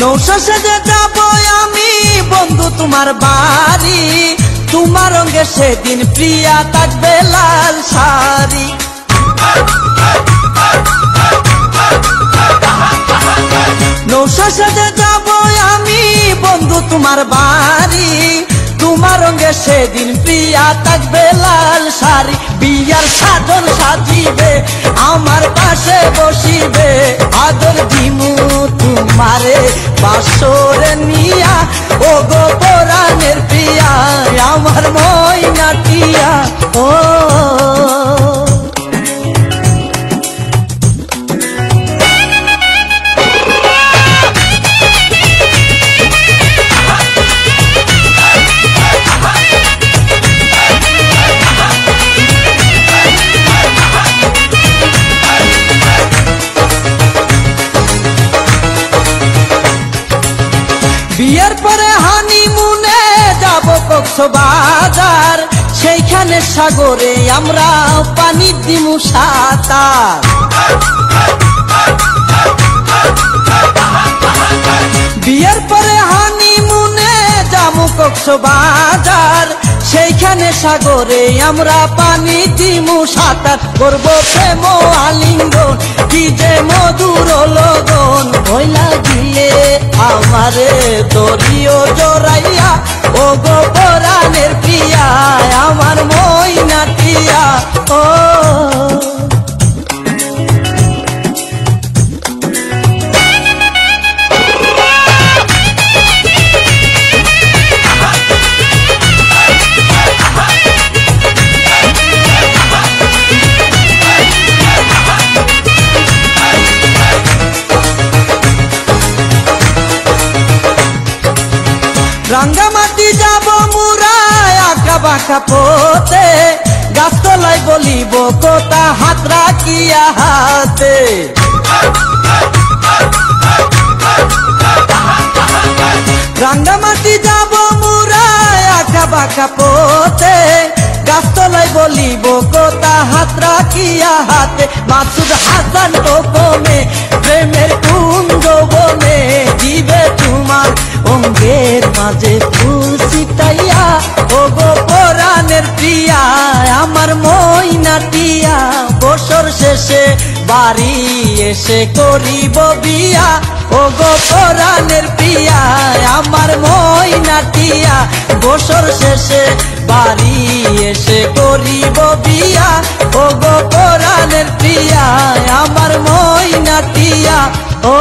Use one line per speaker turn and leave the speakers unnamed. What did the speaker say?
নৌশা সেজে যাবো আমি বন্ধু তোমার বাড়ি, তোমার রঙে সেদিন প্রিয়া থাকবে লাল শাড়ি। নৌশা সেজে যাবো আমি বন্ধু তোমার বাড়ি, তোমার রঙে সেদিন প্রিয়া থাকবে লাল শাড়ি। বিয়ার সাধন সাজিবে আমার পাশে বসিবে, আদর দিমু তোমারে বাসরে নিয়া, ও গো পরাণের প্রিয়া আমার ময়নাটিয়া। ও বিয়ের পরে হানিমুনে যাব কক্সবাজার, সেইখানে সাগরে আমরা পানি দিমু সাঁতার। বিয়ের পরে হানিমুনে যাব কক্সবাজার, সেইখানে সাগরে আমরা পানি দিমু সাঁতার। করবো প্রেম আলিঙ্গন কি যে মধুর লগন, ওই লাগিলে আমারে দরিও জড়াইয়া, ও গো পরাণের প্রিয়া আমার ময়নাটিয়া। ও রাঙ্গামাটি যাব মুরায় আঁকা বাঁকা পথে, গাছতলায় বলিব কথা হাত রাখিয়া হাতে। রাঙ্গামাটি যাব মুরায় আঁকা বাঁকা পথে, গাছতলায় বলিব কথা হাত রাখিয়া হাতে। মাসুদ হাসান গোপনে প্রেমের কুঞ্জ বনে, দিবে তোমার অঙ্গের মাঝে ফুল ছিটাইয়া, ও গো পরাণের প্রিয়া আমার ময়নাটিয়া। বছর শেষে বাড়ি এসে করিব বিয়া, ও গো পরাণের প্রিয়া আমার ময়নাটিয়া। বছর শেষে বাড়ি এসে করিব বিয়া, ও গো পরাণের প্রিয়া আমার ময়নাটিয়া। ও